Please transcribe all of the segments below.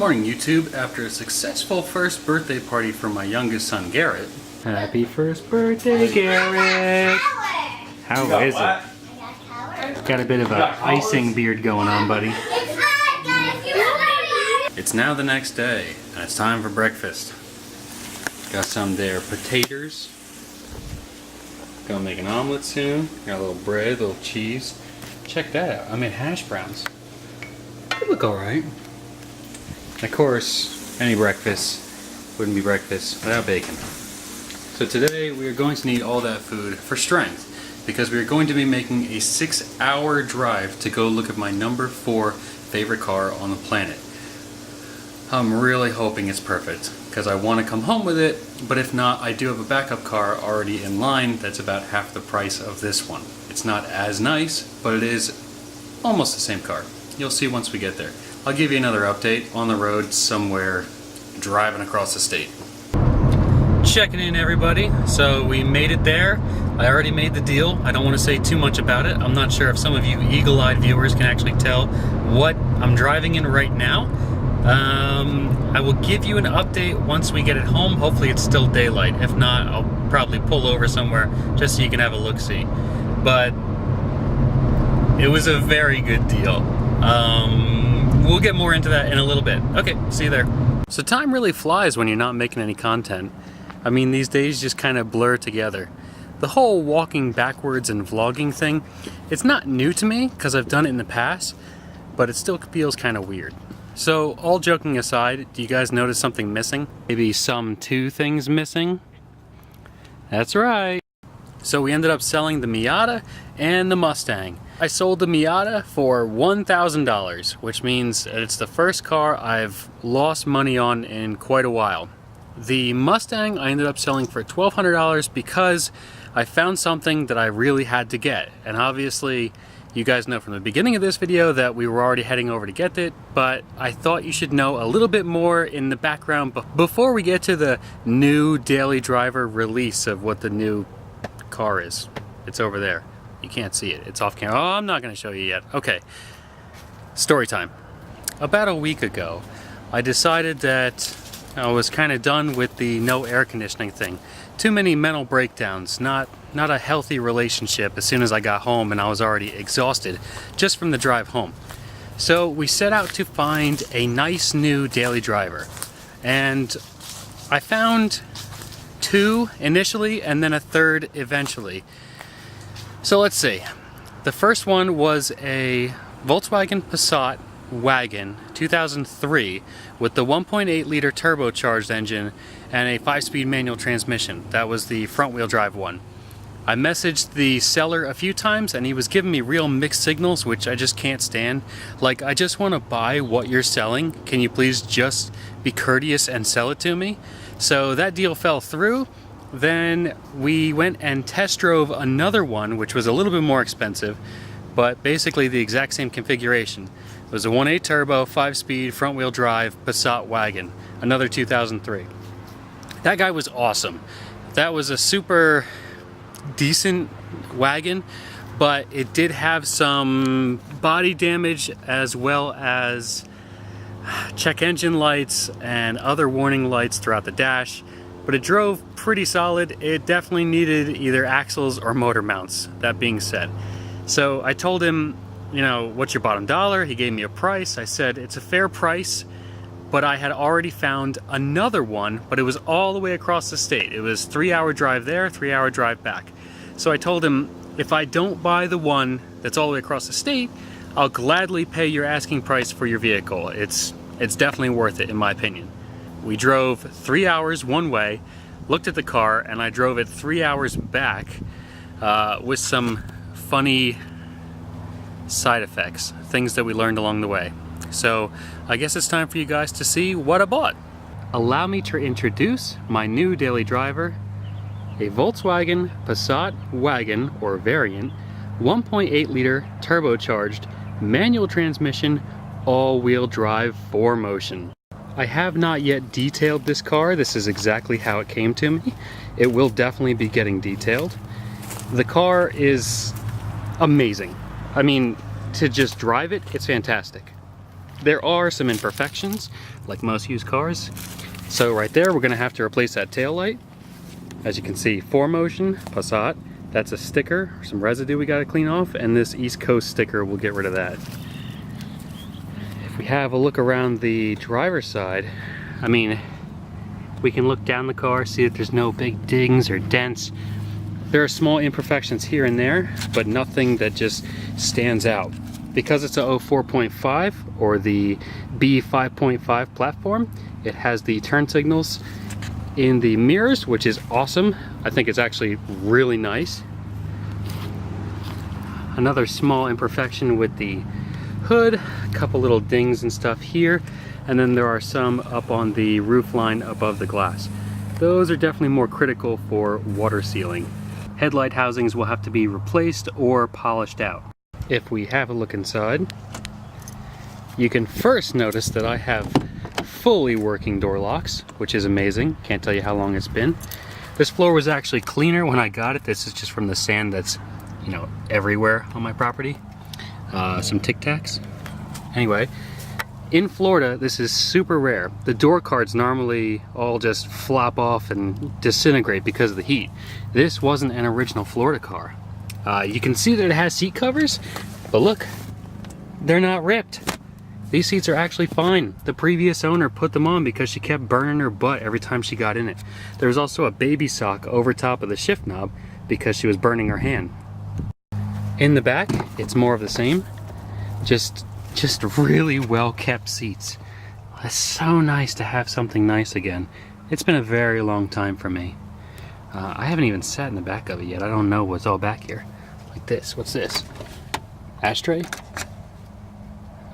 Morning YouTube. After a successful first birthday party for my youngest son Garrett. Happy first birthday, Garrett! How is it? Got a bit of an icing beard going on, buddy. It's now the next day and it's time for breakfast. Got some there potatoes. Gonna make an omelet soon. Got a little bread, a little cheese. Check that out. I made hash browns. They look alright. Of course, any breakfast wouldn't be breakfast without bacon. So today we are going to need all that food for strength because we are going to be making a 6-hour drive to go look at my number 4 favorite car on the planet. I'm really hoping it's perfect because I want to come home with it, but if not, I do have a backup car already in line that's about half the price of this one. It's not as nice, but it is almost the same car. You'll see once we get there. I'll give you another update on the road somewhere driving across the state. Checking in, everybody. So we made it there. I already made the deal. I don't want to say too much about it. I'm not sure if some of you eagle-eyed viewers can actually tell what I'm driving in right now. I will give you an update once we get it home. Hopefully it's still daylight. If not, I'll probably pull over somewhere just so you can have a look-see. But it was a very good deal. We'll get more into that in a little bit. Okay, see you there. So time really flies when you're not making any content. I mean, these days just kind of blur together. The whole walking backwards and vlogging thing, it's not new to me because I've done it in the past, but it still feels kind of weird. So all joking aside, do you guys notice something missing? Maybe some 2 things missing? That's right. So we ended up selling the Miata and the Mustang. I sold the Miata for $1,000, which means it's the first car I've lost money on in quite a while. The Mustang I ended up selling for $1,200 because I found something that I really had to get. And obviously, you guys know from the beginning of this video that we were already heading over to get it, but I thought you should know a little bit more in the background before we get to the new daily driver release of what the new car is. It's over there. You can't see it. It's off camera. Oh, I'm not going to show you yet. Okay. Story time. About a week ago, I decided that I was kind of done with the no air conditioning thing. Too many mental breakdowns. Not a healthy relationship as soon as I got home, and I was already exhausted just from the drive home. So we set out to find a nice new daily driver. And I found 2 initially and then a 3rd eventually. So let's see. The first one was a Volkswagen Passat Wagon 2003 with the 1.8 liter turbocharged engine and a 5-speed manual transmission. That was the front wheel drive one. I messaged the seller a few times and he was giving me real mixed signals, which I just can't stand. Like, I just want to buy what you're selling. Can you please just be courteous and sell it to me? So that deal fell through. Then we went and test drove another one, which was a little bit more expensive, but basically the exact same configuration. It was a 1.8 turbo, 5-speed, front-wheel drive Passat Wagon, another 2003. That guy was awesome. That was a super decent wagon, but it did have some body damage as well as check engine lights and other warning lights throughout the dash. But it drove pretty solid. It definitely needed either axles or motor mounts, that being said. So I told him, you know, what's your bottom dollar? He gave me a price. I said, it's a fair price, but I had already found another one, but it was all the way across the state. It was 3-hour drive there, 3-hour drive back. So I told him, if I don't buy the one that's all the way across the state, I'll gladly pay your asking price for your vehicle. It's definitely worth it, in my opinion. We drove 3 hours one way, looked at the car, and I drove it 3 hours back with some funny side effects, things that we learned along the way. So I guess it's time for you guys to see what I bought. Allow me to introduce my new daily driver, a Volkswagen Passat Wagon, or variant, 1.8 liter turbocharged manual transmission, all-wheel drive 4Motion. I have not yet detailed this car. This is exactly how it came to me. It will definitely be getting detailed. The car is amazing. I mean, to just drive it, it's fantastic. There are some imperfections, like most used cars. So right there, we're gonna have to replace that tail light. As you can see, 4Motion, Passat. That's a sticker, some residue we gotta clean off, and this East Coast sticker will get rid of that. If we have a look around the driver's side, I mean, we can look down the car, see that there's no big dings or dents. There are small imperfections here and there, but nothing that just stands out. Because it's a 04.5 or the B5.5 platform, it has the turn signals in the mirrors, which is awesome. I think it's actually really nice. Another small imperfection with the hood, a couple little dings and stuff here, and then there are some up on the roof line above the glass. Those are definitely more critical for water sealing. Headlight housings will have to be replaced or polished out. If we have a look inside, you can first notice that I have fully working door locks, which is amazing. Can't tell you how long it's been. This floor was actually cleaner when I got it. This is just from the sand that's, you know, everywhere on my property. Some Tic Tacs. Anyway, in Florida, this is super rare. The door cards normally all just flop off and disintegrate because of the heat. This wasn't an original Florida car. You can see that it has seat covers, but look, they're not ripped. These seats are actually fine. The previous owner put them on because she kept burning her butt every time she got in it. There was also a baby sock over top of the shift knob because she was burning her hand. In the back, it's more of the same. Just really well kept seats. It's so nice to have something nice again. It's been a very long time for me. I haven't even sat in the back of it yet. I don't know what's all back here. Like this. What's this? Ashtray?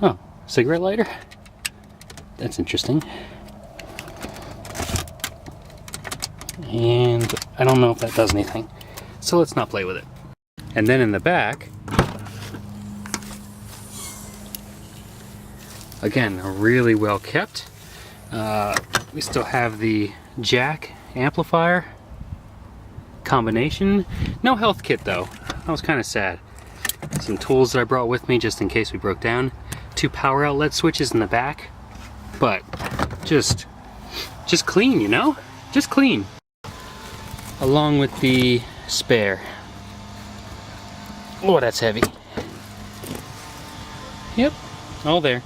Oh, cigarette lighter? That's interesting. And I don't know if that does anything. So let's not play with it. And then in the back, again, really well kept. We still have the jack amplifier combination. No health kit though. I was kind of sad. Some tools that I brought with me just in case we broke down. 2 power outlet switches in the back. But just clean, you know? Just clean. Along with the spare. Oh, that's heavy. Yep, all there.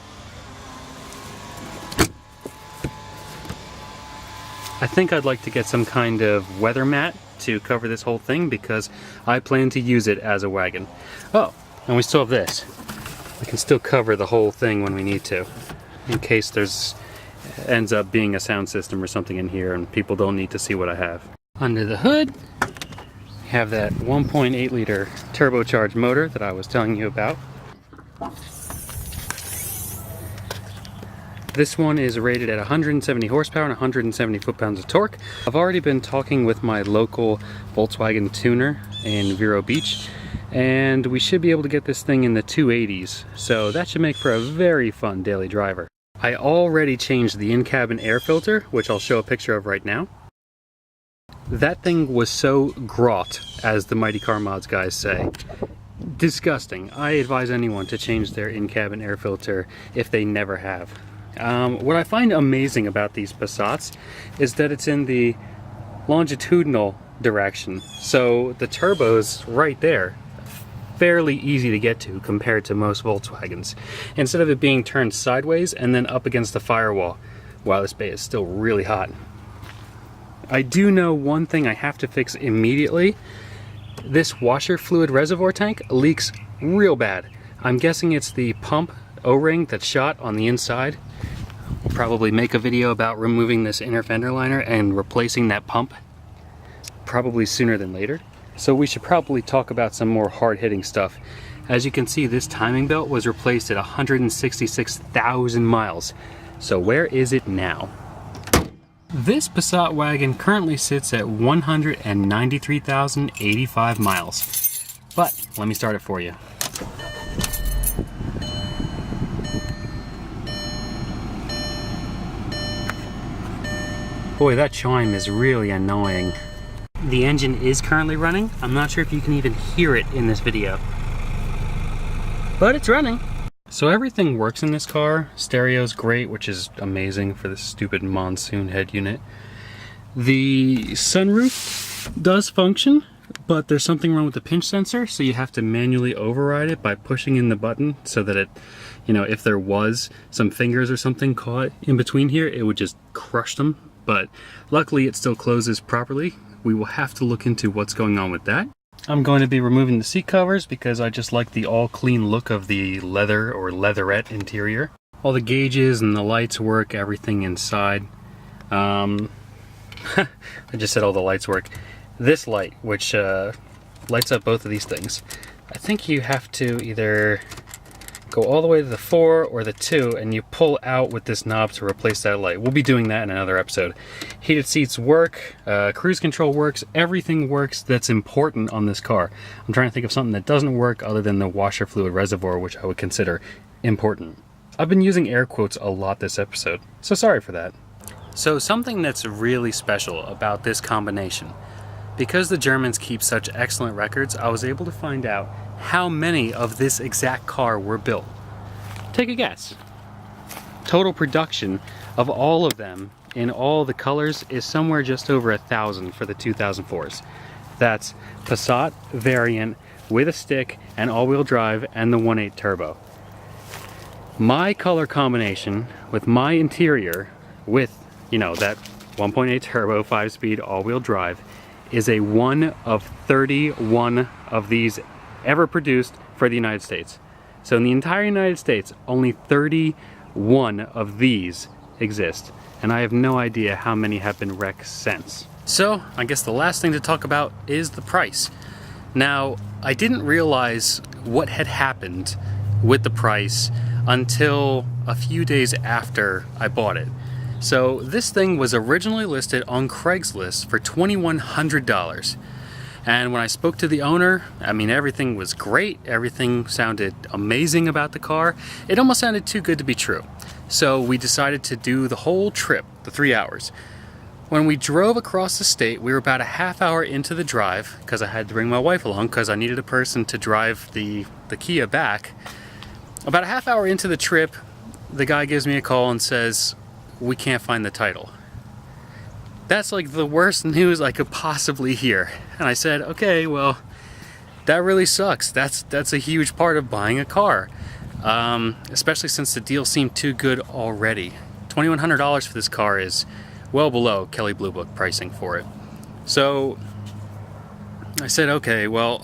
I think I'd like to get some kind of weather mat to cover this whole thing because I plan to use it as a wagon. Oh, and we still have this. We can still cover the whole thing when we need to, in case there's ends up being a sound system or something in here and people don't need to see what I have. Under the hood, we have that 1.8 liter turbocharged motor that I was telling you about. This one is rated at 170 horsepower and 170 foot-pounds of torque. I've already been talking with my local Volkswagen tuner in Vero Beach, and we should be able to get this thing in the 280s, so that should make for a very fun daily driver. I already changed the in-cabin air filter, which I'll show a picture of right now. That thing was so grot, as the Mighty Car Mods guys say. Disgusting. I advise anyone to change their in-cabin air filter if they never have. What I find amazing about these Passats is that it's in the longitudinal direction. So the turbo's right there. Fairly easy to get to compared to most Volkswagens. Instead of it being turned sideways and then up against the firewall. Wow, this bay is still really hot. I do know one thing I have to fix immediately. This washer fluid reservoir tank leaks real bad. I'm guessing it's the pump O-ring that's shot on the inside. We'll probably make a video about removing this inner fender liner and replacing that pump probably sooner than later. So we should probably talk about some more hard-hitting stuff. As you can see, this timing belt was replaced at 166,000 miles. So where is it now? This Passat wagon currently sits at 193,085 miles. But let me start it for you. Boy, that chime is really annoying. The engine is currently running. I'm not sure if you can even hear it in this video, but it's running. So everything works in this car. Stereo's great, which is amazing for this stupid monsoon head unit. The sunroof does function, but there's something wrong with the pinch sensor, so you have to manually override it by pushing in the button so that it, you know, if there was some fingers or something caught in between here, it would just crush them. But luckily it still closes properly. We will have to look into what's going on with that. I'm going to be removing the seat covers because I just like the all clean look of the leather or leatherette interior. All the gauges and the lights work, everything inside. I just said all the lights work. This light, which lights up both of these things, I think you have to either go all the way to the 4 or the 2 and you pull out with this knob to replace that light. We'll be doing that in another episode. Heated seats work, cruise control works, everything works that's important on this car. I'm trying to think of something that doesn't work other than the washer fluid reservoir, which I would consider important. I've been using air quotes a lot this episode, so sorry for that. So something that's really special about this combination, because the Germans keep such excellent records, I was able to find out how many of this exact car were built. Take a guess. Total production of all of them in all the colors is somewhere just over 1,000 for the 2004s. That's Passat variant with a stick and all-wheel drive and the 1.8 turbo. My color combination with my interior with, you know, that 1.8 turbo 5-speed all-wheel drive is a 1 of 31 of these ever produced for the United States. So in the entire United States, only 31 of these exist, and I have no idea how many have been wrecked since. So I guess the last thing to talk about is the price. Now, I didn't realize what had happened with the price until a few days after I bought it. So this thing was originally listed on Craigslist for $2,100. And when I spoke to the owner, I mean, everything was great. Everything sounded amazing about the car. It almost sounded too good to be true. So we decided to do the whole trip, the 3 hours. When we drove across the state, we were about a half hour into the drive because I had to bring my wife along because I needed a person to drive the Kia back. About a half hour into the trip, the guy gives me a call and says, "We can't find the title." That's like the worst news I could possibly hear. And I said, okay, well, that really sucks. That's a huge part of buying a car. Especially since the deal seemed too good already. $2,100 for this car is well below Kelley Blue Book pricing for it. So I said, okay, well,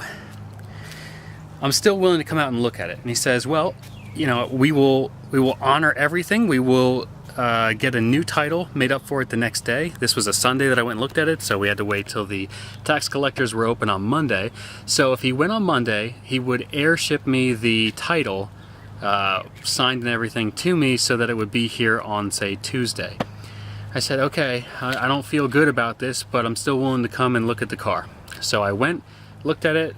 I'm still willing to come out and look at it. And he says, well, you know, we will honor everything. We will get a new title made up for it the next day. This was a Sunday that I went and looked at it, so we had to wait till the tax collectors were open on Monday. So if he went on Monday, he would airship me the title, signed and everything to me so that it would be here on, say, Tuesday. I said, okay, I don't feel good about this, but I'm still willing to come and look at the car. So I went, looked at it,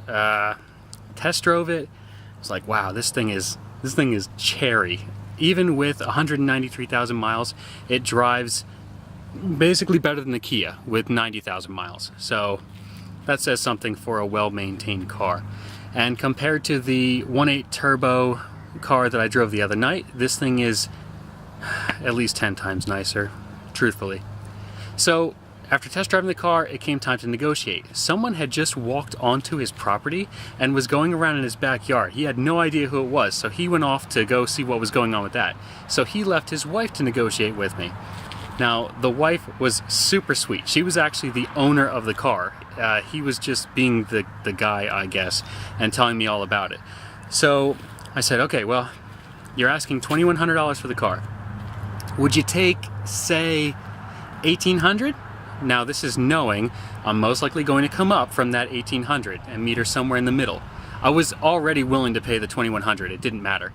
test drove it. I was like, wow, this thing is cherry. Even with 193,000 miles, it drives basically better than the Kia with 90,000 miles. So that says something for a well-maintained car. And compared to the 1.8 turbo car that I drove the other night, this thing is at least 10 times nicer, truthfully. So after test driving the car, it came time to negotiate. Someone had just walked onto his property and was going around in his backyard. He had no idea who it was, so he went off to go see what was going on with that. So he left his wife to negotiate with me. Now, the wife was super sweet. She was actually the owner of the car. He was just being the guy, I guess, and telling me all about it. So I said, okay, well, you're asking $2,100 for the car. Would you take, say, $1,800? Now this is knowing I'm most likely going to come up from that 1,800 and meet her somewhere in the middle. I was already willing to pay the 2,100, it didn't matter.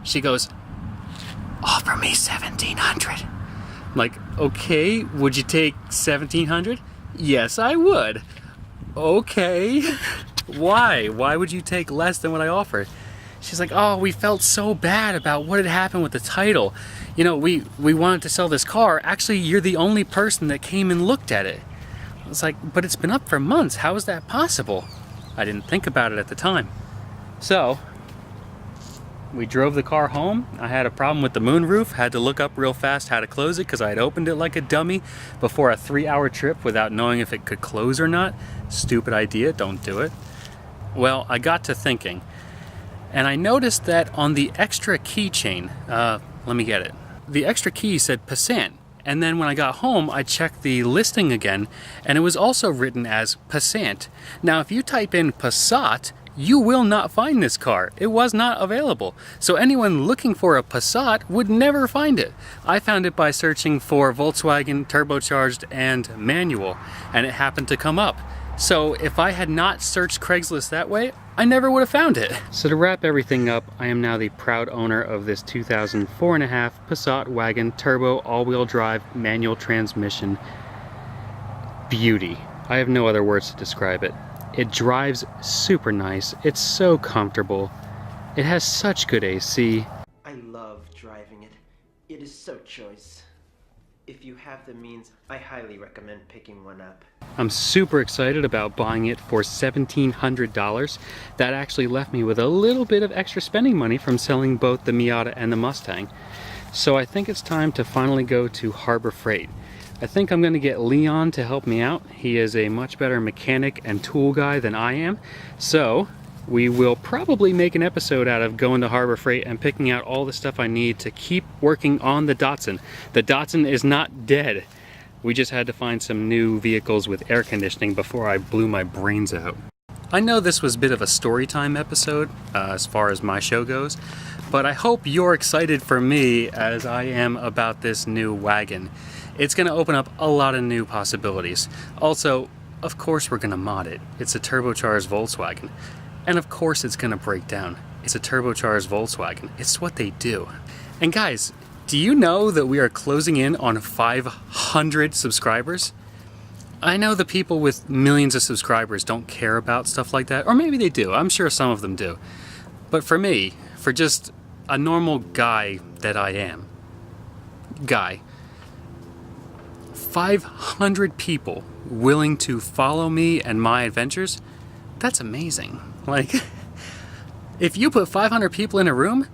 She goes, offer me 1,700. I'm like, okay, would you take 1,700? Yes, I would. Okay, why? Why would you take less than what I offered? She's like, oh, we felt so bad about what had happened with the title. You know, we wanted to sell this car. Actually, you're the only person that came and looked at it. I was like, but it's been up for months. How is that possible? I didn't think about it at the time. So, We drove the car home. I had a problem with the moonroof, had to look up real fast how to close it because I had opened it like a dummy before a 3-hour trip without knowing if it could close or not. Stupid idea, don't do it. Well, I got to thinking, and I noticed that on the extra keychain, let me get it. The extra key said Passat, and then when I got home, I checked the listing again, and it was also written as Passat. Now, if you type in Passat, you will not find this car. It was not available. So anyone looking for a Passat would never find it. I found it by searching for Volkswagen turbocharged and manual, and it happened to come up. So if I had not searched Craigslist that way, I never would have found it. So to wrap everything up, I am now the proud owner of this 2004.5 Passat Wagon turbo all-wheel drive manual transmission beauty. I have no other words to describe it. It drives super nice. It's so comfortable. It has such good AC. I love driving it. It is so choice. If you have the means, I highly recommend picking one up. I'm super excited about buying it for $1,700. That actually left me with a little bit of extra spending money from selling both the Miata and the Mustang. So I think it's time to finally go to Harbor Freight. I think I'm going to get Leon to help me out. He is a much better mechanic and tool guy than I am. So we will probably make an episode out of going to Harbor Freight and picking out all the stuff I need to keep working on the Datsun. The Datsun is not dead. We just had to find some new vehicles with air conditioning before I blew my brains out. I know this was a bit of a story time episode as far as my show goes, but I hope you're excited for me as I am about this new wagon. It's going to open up a lot of new possibilities. Also, of course we're going to mod it. It's a turbocharged Volkswagen. And of course it's going to break down. It's a turbocharged Volkswagen. It's what they do. And guys, do you know that we are closing in on 500 subscribers? I know the people with millions of subscribers don't care about stuff like that, or maybe they do. I'm sure some of them do. But for me, for just a normal guy that I am, 500 people willing to follow me and my adventures, that's amazing. Like, if you put 500 people in a room,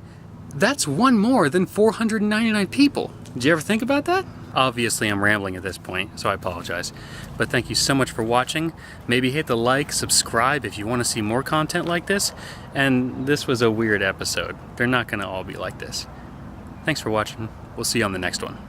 that's one more than 499 people. Did you ever think about that? Obviously, I'm rambling at this point, so I apologize. But thank you so much for watching. Maybe hit the like, subscribe if you want to see more content like this. And this was a weird episode. They're not going to all be like this. Thanks for watching. We'll see you on the next one.